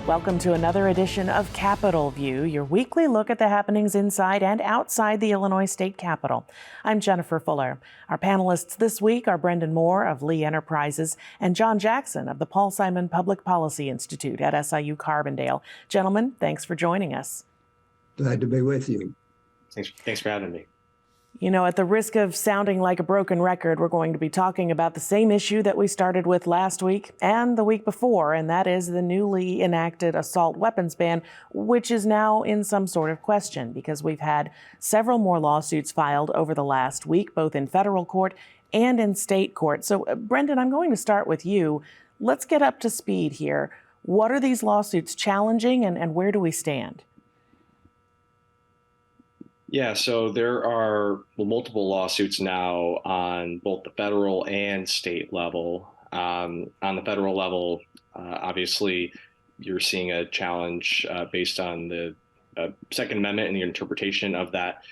Welcome to another edition of Capitol View, your weekly look at the happenings inside and outside the Illinois State Capitol. I'm Jennifer Fuller. Our panelists this week are Brendan Moore of Lee Enterprises and John Jackson of the Paul Simon Public Policy Institute at SIU Carbondale. Gentlemen, thanks for joining us. Glad to be with you. Thanks for having me. You know, at the risk of sounding like a broken record, we're going to be talking about the same issue that we started with last week and the week before, and that is the newly enacted assault weapons ban, which is now in some sort of question because we've had several more lawsuits filed over the last week, both in federal court and in state court. So, Brendan, I'm going to start with you. Let's get up to speed here. What are these lawsuits challenging, and where do we stand? Yeah, so there are multiple lawsuits now on both the federal and state level. On the federal level, obviously, you're seeing a challenge based on the Second Amendment and the interpretation of that.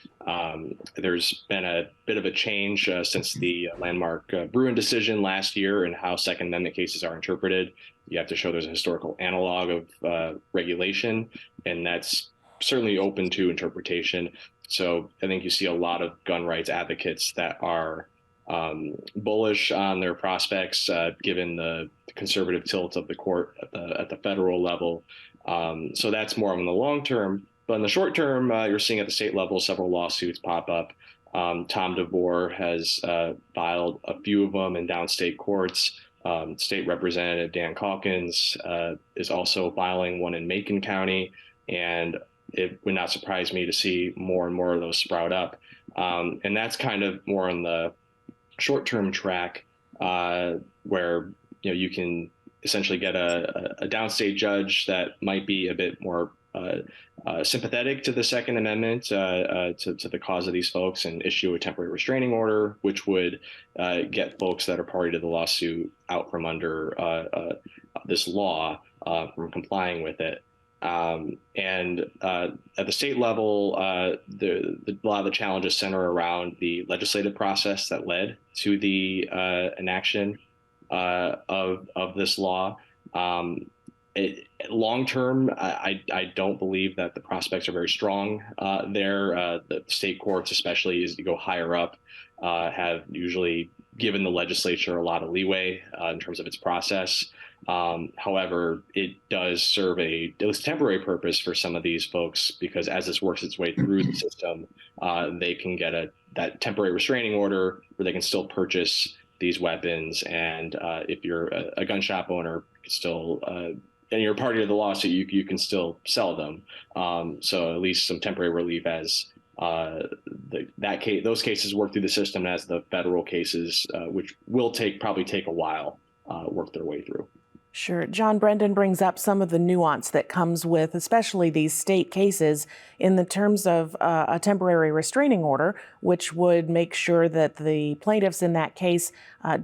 There's been a bit of a change since the landmark Bruin decision last year and how Second Amendment cases are interpreted. You have to show there's a historical analog of regulation, and that's certainly open to interpretation. So I think you see a lot of gun rights advocates that are bullish on their prospects, given the conservative tilt of the court at the federal level. So that's more in the long term. But in the short term, you're seeing at the state level several lawsuits pop up. Tom DeVore has filed a few of them in downstate courts. State Representative Dan Calkins is also filing one in Macon County, and it would not surprise me to see more and more of those sprout up. And that's kind of more on the short-term track where you can essentially get a downstate judge that might be a bit more sympathetic to the Second Amendment, to the cause of these folks, and issue a temporary restraining order, which would get folks that are party to the lawsuit out from under this law, from complying with it. And at the state level, a lot of the challenges center around the legislative process that led to the enaction of this law. Long term, I don't believe that the prospects are very strong there. The state courts, especially as you go higher up, have usually given the legislature a lot of leeway in terms of its process. However, it does serve a temporary purpose for some of these folks, because as this works its way through the system, they can get that temporary restraining order where they can still purchase these weapons. And if you're a gun shop owner, still and you're a party to the lawsuit, you can still sell them. So at least some temporary relief as those cases work through the system, as the federal cases, which will probably take a while, work their way through. Sure. John, Brendan brings up some of the nuance that comes with especially these state cases in the terms of a temporary restraining order, which would make sure that the plaintiffs in that case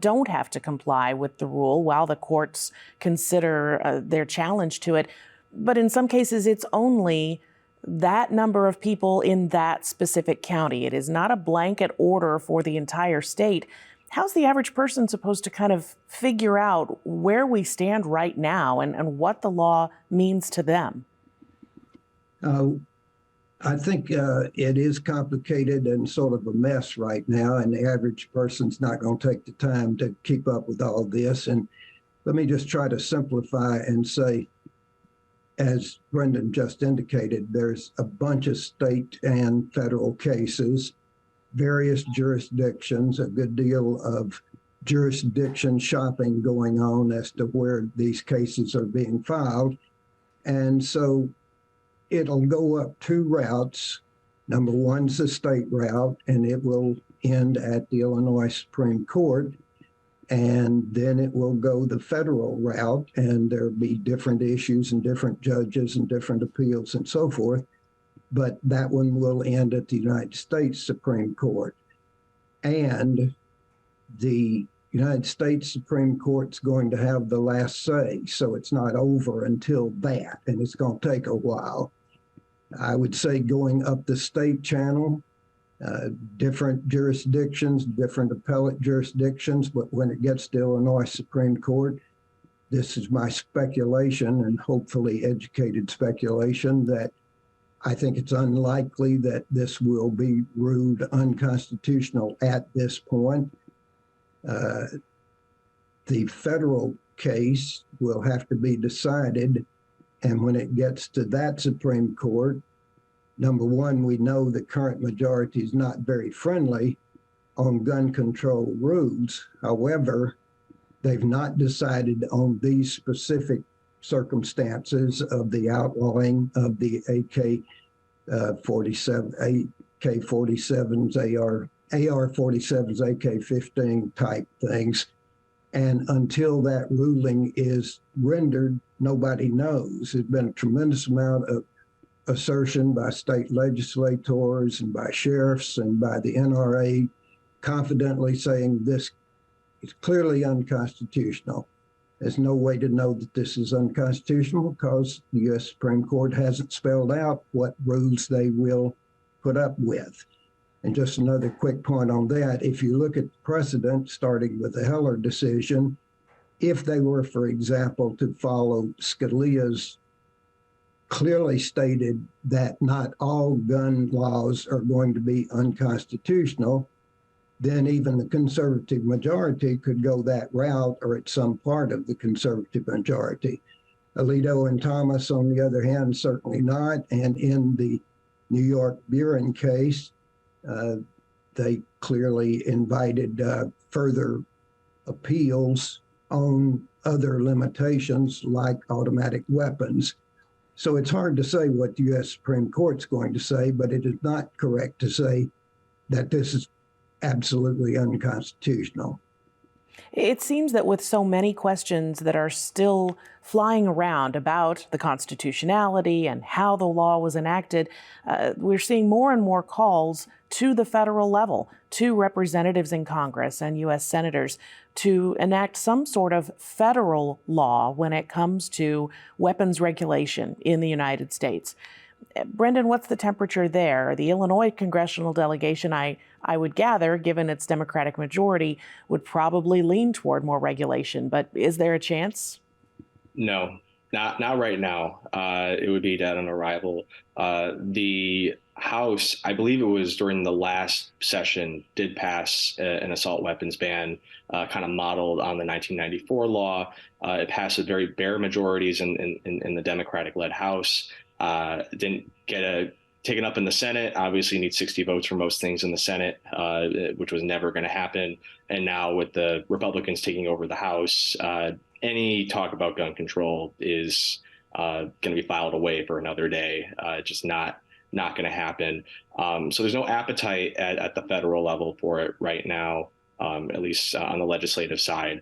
don't have to comply with the rule while the courts consider their challenge to it. But in some cases, it's only that number of people in that specific county. It is not a blanket order for the entire state. How's the average person supposed to kind of figure out where we stand right now and what the law means to them? I think it is complicated and sort of a mess right now, and the average person's not going to take the time to keep up with all this. And let me just try to simplify and say, as Brendan just indicated, there's a bunch of state and federal cases, various jurisdictions, a good deal of jurisdiction shopping going on as to where these cases are being filed. And so it'll go up two routes. Number one's the state route, and it will end at the Illinois Supreme Court. And then it will go the federal route, and there'll be different issues and different judges and different appeals and so forth. But that one will end at the United States Supreme Court. And the United States Supreme Court's going to have the last say, so it's not over until that, and it's going to take a while. I would say going up the state channel, different jurisdictions, different appellate jurisdictions, but when it gets to Illinois Supreme Court, this is my speculation and hopefully educated speculation, that I think it's unlikely that this will be ruled unconstitutional at this point. The federal case will have to be decided, and when it gets to that Supreme Court, number one, we know the current majority is not very friendly on gun control rules. However, they've not decided on these specific circumstances of the outlawing of the AK-47s, AR-47s, AK-15 type things. And until that ruling is rendered, nobody knows. There's been a tremendous amount of assertion by state legislators and by sheriffs and by the NRA confidently saying this is clearly unconstitutional. There's no way to know that this is unconstitutional because the U.S. Supreme Court hasn't spelled out what rules they will put up with. And just another quick point on that, if you look at the precedent, starting with the Heller decision, if they were, for example, to follow Scalia's clearly stated that not all gun laws are going to be unconstitutional, then even the conservative majority could go that route, or at some part of the conservative majority. Alito and Thomas, on the other hand, certainly not. And in the New York Buren case, they clearly invited further appeals on other limitations like automatic weapons. So it's hard to say what the U.S. Supreme Court's going to say, but it is not correct to say that this is absolutely unconstitutional. It seems that with so many questions that are still flying around about the constitutionality and how the law was enacted, we're seeing more and more calls to the federal level, to representatives in Congress and U.S. senators to enact some sort of federal law when it comes to weapons regulation in the United States. Brendan, what's the temperature there? The Illinois congressional delegation, I would gather, given its Democratic majority, would probably lean toward more regulation. But is there a chance? No, not right now. It would be dead on arrival. The House, I believe it was during the last session, did pass an assault weapons ban, kind of modeled on the 1994 law. It passed with very bare majorities in the Democratic-led House. Didn't get taken up in the Senate. Obviously, you need 60 votes for most things in the Senate, which was never going to happen. And now with the Republicans taking over the House, any talk about gun control is going to be filed away for another day. Just not going to happen. So there's no appetite at the federal level for it right now, at least on the legislative side.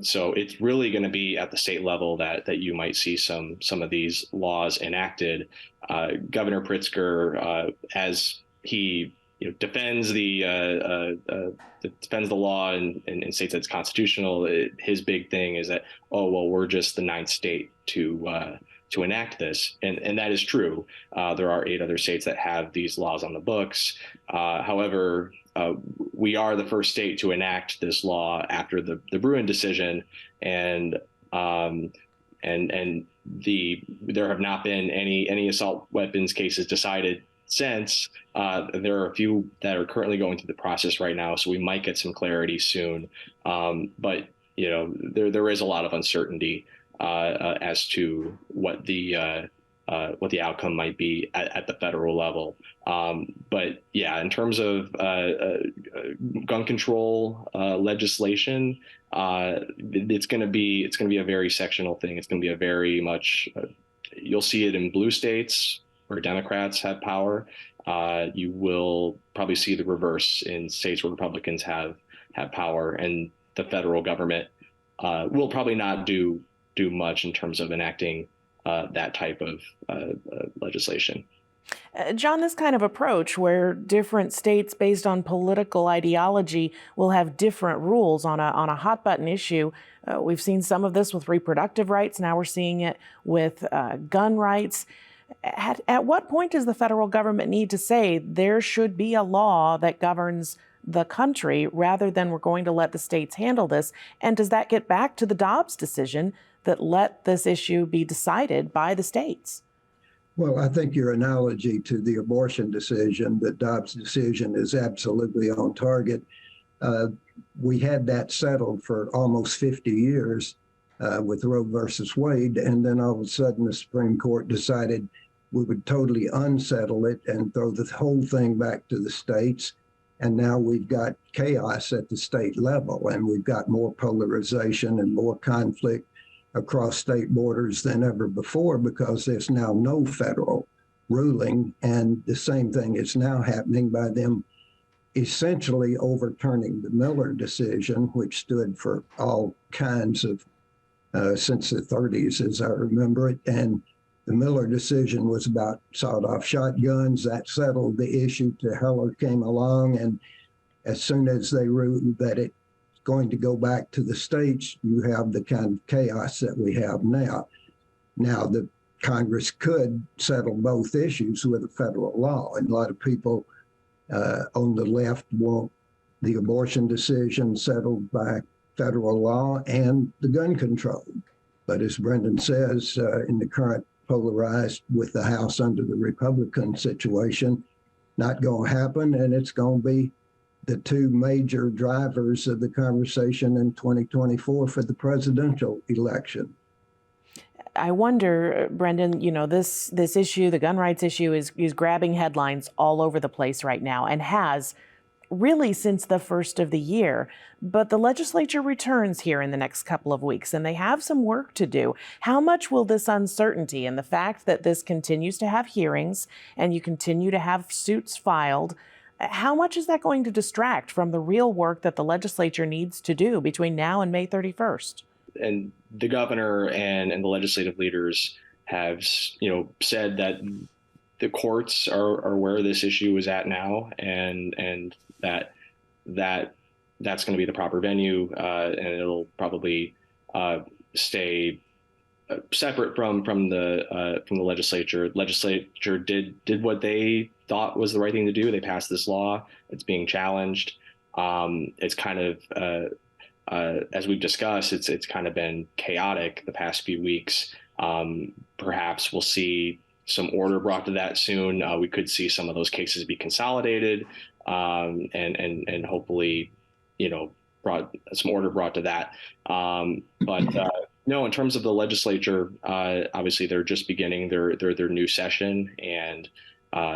So it's really going to be at the state level that you might see some of these laws enacted. Governor Pritzker, as he defends the law and states that it's constitutional, his big thing is that, oh well, we're just the ninth state to enact this, and that is true. There are 8 other states that have these laws on the books. However, we are the first state to enact this law after the Bruin decision, and there have not been any assault weapons cases decided since. There are a few that are currently going through the process right now, so we might get some clarity soon. But there is a lot of uncertainty as to what the outcome might be at the federal level. But yeah, in terms of gun control legislation, it's going to be a very sectional thing. It's going to be a very much you'll see it in blue states where Democrats have power. You will probably see the reverse in states where Republicans have power, and the federal government will probably not do much in terms of enacting that type of legislation. John, this kind of approach where different states based on political ideology will have different rules on a hot button issue. We've seen some of this with reproductive rights. Now we're seeing it with gun rights. At what point does the federal government need to say there should be a law that governs the country rather than we're going to let the states handle this? And does that get back to the Dobbs decision that let this issue be decided by the states? Well, I think your analogy to the abortion decision, the Dobbs decision, is absolutely on target. We had that settled for almost 50 years with Roe versus Wade, and then all of a sudden the Supreme Court decided we would totally unsettle it and throw the whole thing back to the states. And now we've got chaos at the state level, and we've got more polarization and more conflict across state borders than ever before because there's now no federal ruling. And the same thing is now happening by them essentially overturning the Miller decision, which stood for all kinds of, since the 30s, as I remember it. And the Miller decision was about sawed-off shotguns. That settled the issue till Heller came along. And as soon as they ruled that it's going to go back to the states, you have the kind of chaos that we have now. Now, the Congress could settle both issues with a federal law. And a lot of people on the left want the abortion decision settled by federal law and the gun control. But as Brendan says, in the current polarized with the House under the Republican situation, not going to happen. And it's going to be the two major drivers of the conversation in 2024 for the presidential election. I wonder, Brendan, you know, this issue, the gun rights issue, is grabbing headlines all over the place right now and has really since the first of the year. But the legislature returns here in the next couple of weeks, and they have some work to do. How much will this uncertainty and the fact that this continues to have hearings and you continue to have suits filed, how much is that going to distract from the real work that the legislature needs to do between now and May 31st? And the governor and the legislative leaders have, said that the courts are where this issue is at now, and that's going to be the proper venue, and it'll probably stay separate from the legislature. Legislature did what they thought was the right thing to do. They passed this law. It's being challenged. It's kind of as we've discussed, it's kind of been chaotic the past few weeks. Perhaps we'll see some order brought to that soon. We could see some of those cases be consolidated, and hopefully, brought some order brought to that. But no, in terms of the legislature, obviously they're just beginning their new session, and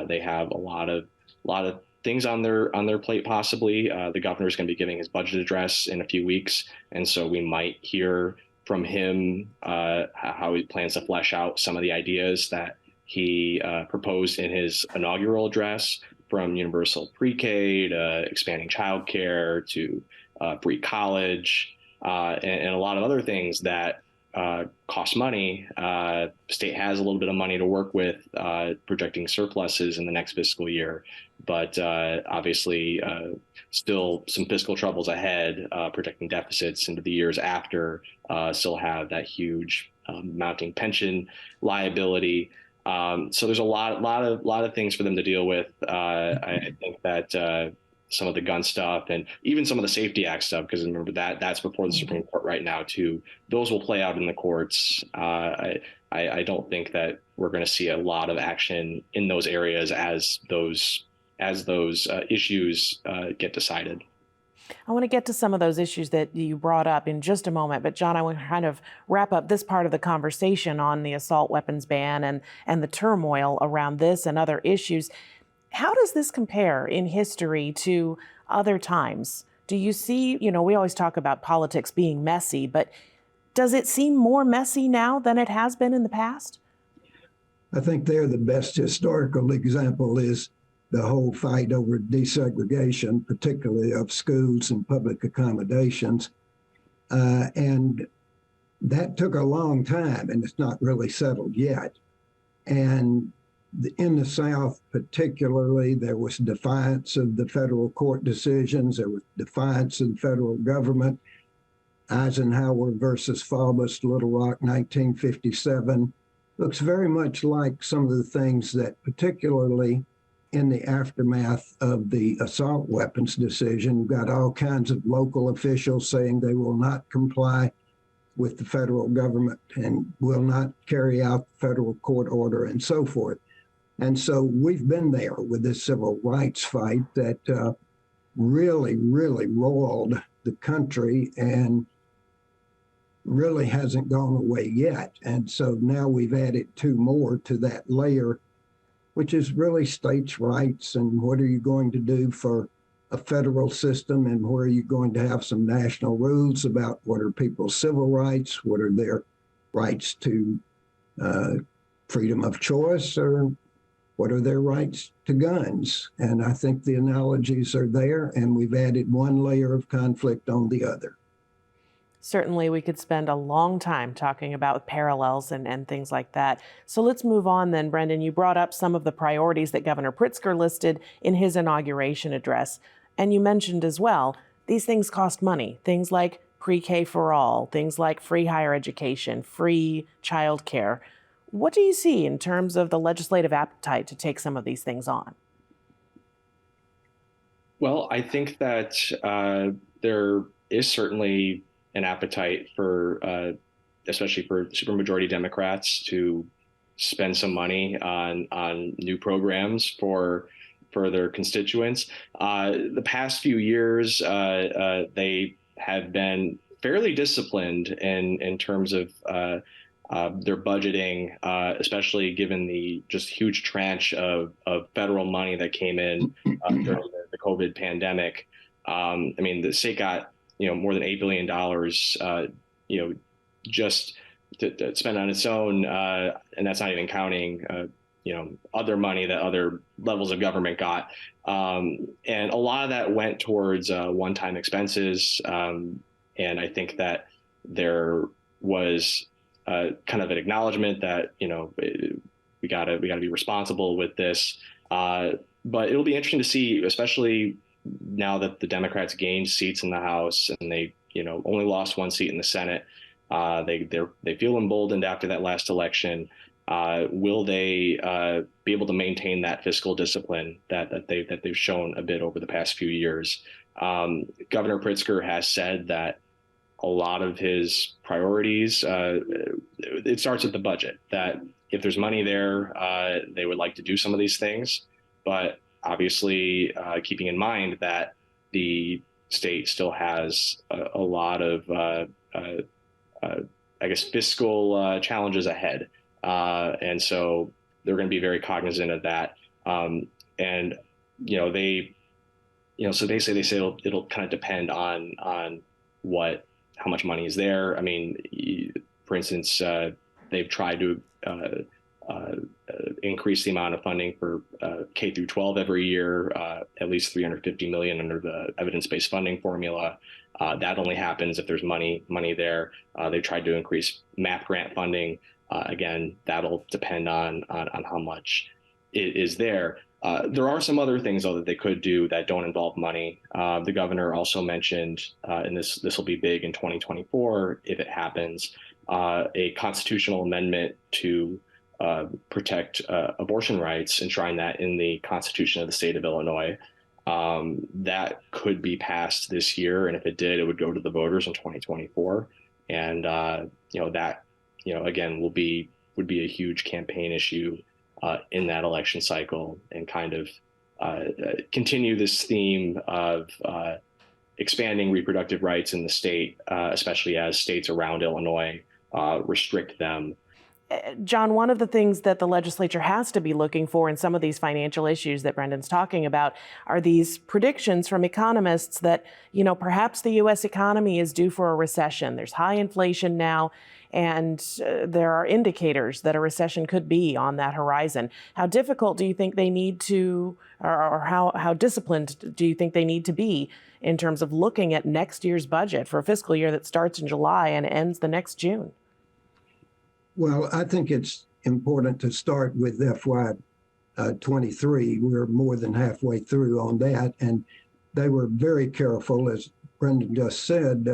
they have a lot of things on their plate. Possibly, the governor is going to be giving his budget address in a few weeks, and so we might hear from him how he plans to flesh out some of the ideas that he proposed in his inaugural address, from universal pre-K to expanding childcare to free college, and a lot of other things that cost money. State has a little bit of money to work with, projecting surpluses in the next fiscal year, but obviously still some fiscal troubles ahead, projecting deficits into the years after, still have that huge mounting pension liability. So there's a lot of things for them to deal with. I think that some of the gun stuff and even some of the Safety Act stuff, because remember that's before the Supreme Court right now too. Those will play out in the courts. I don't think that we're going to see a lot of action in those areas as those issues get decided. I want to get to some of those issues that you brought up in just a moment. But John, I want to kind of wrap up this part of the conversation on the assault weapons ban and the turmoil around this and other issues. How does this compare in history to other times? Do you see, we always talk about politics being messy, but does it seem more messy now than it has been in the past? I think there the best historical example is the whole fight over desegregation, particularly of schools and public accommodations. And that took a long time, and it's not really settled yet. And in the South particularly, there was defiance of the federal court decisions. There was defiance of the federal government. Eisenhower versus Faubus, Little Rock, 1957, looks very much like some of the things that particularly in the aftermath of the assault weapons decision. You've got all kinds of local officials saying they will not comply with the federal government and will not carry out the federal court order and so forth. And so we've been there with this civil rights fight that really, really roiled the country and really hasn't gone away yet. And so now we've added two more to that layer, which is really states' rights and what are you going to do for a federal system and where are you going to have some national rules about what are people's civil rights, what are their rights to freedom of choice, or what are their rights to guns. And I think the analogies are there, and we've added one layer of conflict on the other. Certainly, we could spend a long time talking about parallels and things like that. So let's move on then, Brendan. You brought up some of the priorities that Governor Pritzker listed in his inauguration address. And you mentioned as well, these things cost money. Things like pre-K for all, things like free higher education, free childcare. What do you see in terms of the legislative appetite to take some of these things on? Well, I think that there is certainly an appetite for, especially for supermajority Democrats, to spend some money on new programs for their constituents. The past few years, they have been fairly disciplined in terms of their budgeting, especially given the just huge tranche of federal money that came in during the COVID pandemic. I mean, the state got more than $8 billion, just to spend on its own, and that's not even counting, other money that other levels of government got, and a lot of that went towards one-time expenses, and I think that there was kind of an acknowledgement that we gotta be responsible with this, but it'll be interesting to see, especially now that the Democrats gained seats in the House and they only lost one seat in the Senate. They feel emboldened after that last election. Will they be able to maintain that fiscal discipline that they've shown a bit over the past few years? Governor Pritzker has said that a lot of his priorities, it starts with the budget, that if there's money there, they would like to do some of these things, but obviously keeping in mind that the state still has a lot of, I guess, fiscal challenges ahead. And so they're going to be very cognizant of that. And, so they say it'll kind of depend on how much money is there. I mean, for instance, they've tried to increase the amount of funding for K through 12 every year, at least $350 million under the evidence-based funding formula. That only happens if there's money there. They tried to increase MAP grant funding. Again, that'll depend on how much it is there. There are some other things, though, that they could do that don't involve money. The governor also mentioned, and this will be big in 2024 if it happens, a constitutional amendment to protect abortion rights, enshrine that in the Constitution of the state of Illinois. That could be passed this year, and if it did, it would go to the voters in 2024. And that again would be a huge campaign issue in that election cycle, and kind of continue this theme of expanding reproductive rights in the state, especially as states around Illinois restrict them. John, one of the things that the legislature has to be looking for in some of these financial issues that Brendan's talking about are these predictions from economists that, perhaps the U.S. economy is due for a recession. There's high inflation now, and there are indicators that a recession could be on that horizon. How difficult do you think they need to, or how disciplined do you think they need to be in terms of looking at next year's budget for a fiscal year that starts in July and ends the next June? Well, I think it's important to start with FY23. We're more than halfway through on that, and they were very careful, as Brendan just said.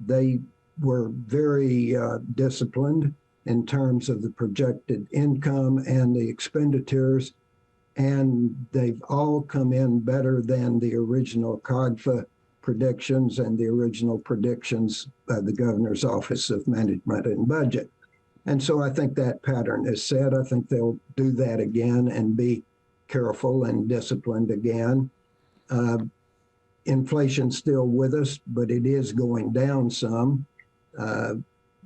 They were very disciplined in terms of the projected income and the expenditures. and they've all come in better than the original COGFA predictions and the original predictions by the Governor's Office of Management and Budget. And so I think that pattern is set. I think they'll do that again and be careful and disciplined again. Inflation's still with us, but it is going down some.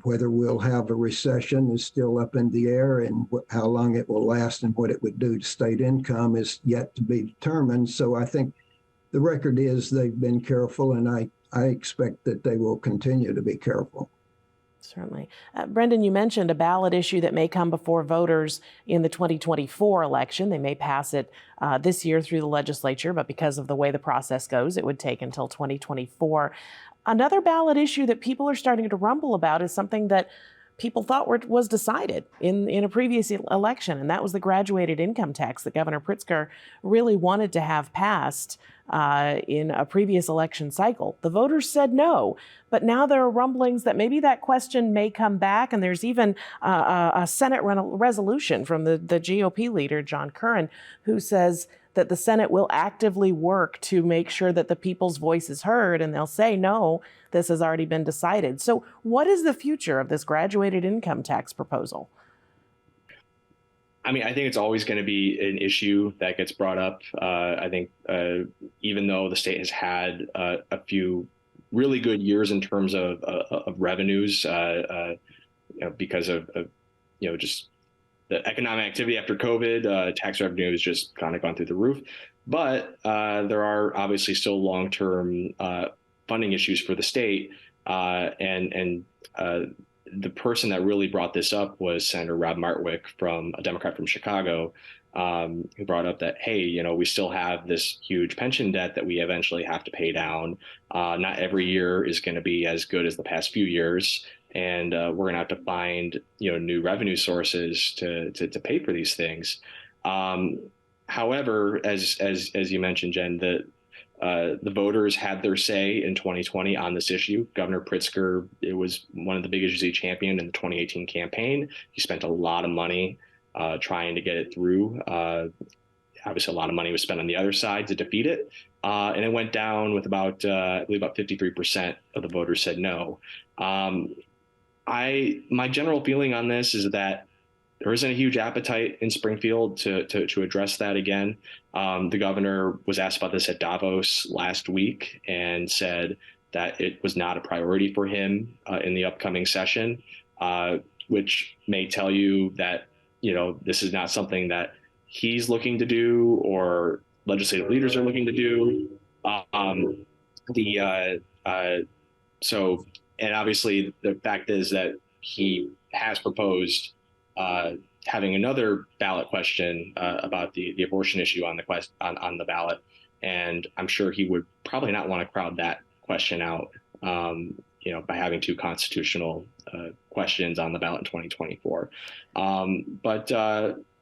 Whether we'll have a recession is still up in the air, and how long it will last and what it would do to state income is yet to be determined. So I think the record is they've been careful, and I expect that they will continue to be careful. Certainly. Brendan, you mentioned a ballot issue that may come before voters in the 2024 election. They may pass it this year through the legislature, but because of the way the process goes, it would take until 2024. Another ballot issue that people are starting to rumble about is something that people thought was decided in a previous election, and that was the graduated income tax that Governor Pritzker really wanted to have passed in a previous election cycle. The voters said no, but now there are rumblings that maybe that question may come back, and there's even a Senate resolution from the GOP leader, John Curran, who says that the Senate will actively work to make sure that the people's voice is heard, and they'll say, no, this has already been decided. So what is the future of this graduated income tax proposal? I mean, I think it's always going to be an issue that gets brought up. I think even though the state has had a few really good years in terms of revenues, because of just the economic activity after COVID, tax revenue has just kind of gone through the roof. But there are obviously still long-term funding issues for the state, and the person that really brought this up was Senator Rob Martwick, a Democrat from Chicago, who brought up that, hey, we still have this huge pension debt that we eventually have to pay down. Not every year is going to be as good as the past few years, and we're going to have to find new revenue sources to pay for these things. However, as you mentioned, Jen, the voters had their say in 2020 on this issue. Governor Pritzker, it was one of the big issues he championed in the 2018 campaign. He spent a lot of money trying to get it through. Obviously, a lot of money was spent on the other side to defeat it. And it went down with about 53% of the voters said no. My general feeling on this is that there isn't a huge appetite in Springfield to address that again. The governor was asked about this at Davos last week and said that it was not a priority for him in the upcoming session, which may tell you that this is not something that he's looking to do or legislative leaders are looking to do. And obviously the fact is that he has proposed having another ballot question about the abortion issue on the ballot, and I'm sure he would probably not want to crowd that question out, by having two constitutional questions on the ballot in 2024.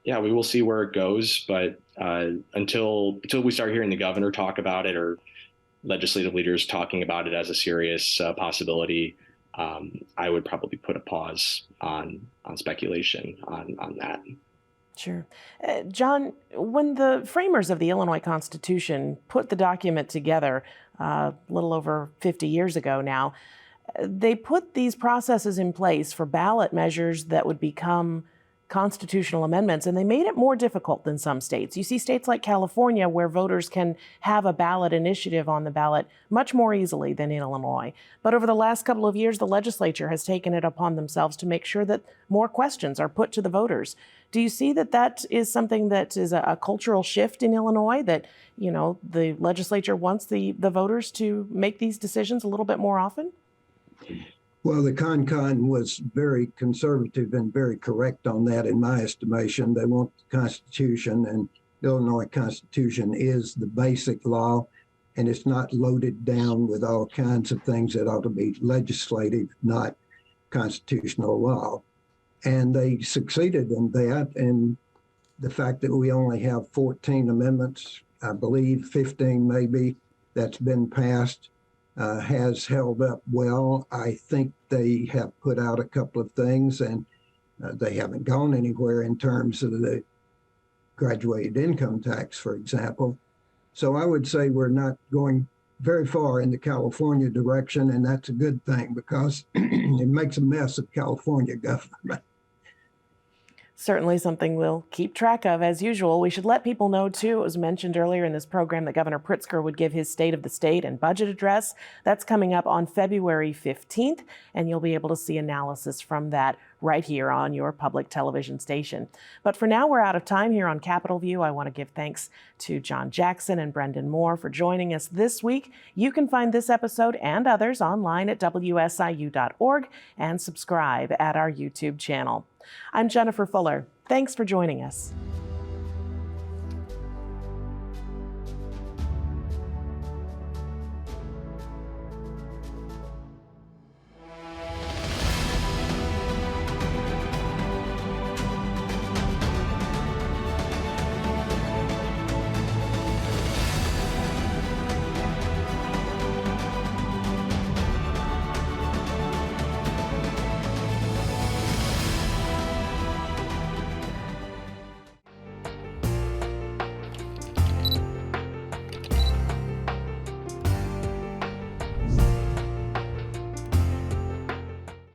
Yeah, we will see where it goes. But until we start hearing the governor talk about it or legislative leaders talking about it as a serious possibility, I would probably put a pause on speculation on that. Sure. John, when the framers of the Illinois Constitution put the document together a little over 50 years ago now, they put these processes in place for ballot measures that would become constitutional amendments, and they made it more difficult than some states. You see states like California where voters can have a ballot initiative on the ballot much more easily than in Illinois. But over the last couple of years, the legislature has taken it upon themselves to make sure that more questions are put to the voters. Do you see that is something that is a cultural shift in Illinois, that the legislature wants the voters to make these decisions a little bit more often? Well, the CON was very conservative and very correct on that, in my estimation. They want the Constitution, and the Illinois Constitution is the basic law, and it's not loaded down with all kinds of things that ought to be legislative, not constitutional law. And they succeeded in that, and the fact that we only have 14 amendments, I believe 15 maybe, that's been passed, has held up well. I think they have put out a couple of things, and they haven't gone anywhere in terms of the graduated income tax, for example. So I would say we're not going very far in the California direction, and that's a good thing because it makes a mess of California government. Certainly something we'll keep track of. As usual, we should let people know, too, it was mentioned earlier in this program that Governor Pritzker would give his State of the State and budget address. That's coming up on February 15th, and you'll be able to see analysis from that right here on your public television station. But for now, we're out of time here on Capitol View. I want to give thanks to John Jackson and Brendan Moore for joining us this week. You can find this episode and others online at WSIU.org and subscribe at our YouTube channel. I'm Jennifer Fuller. Thanks for joining us.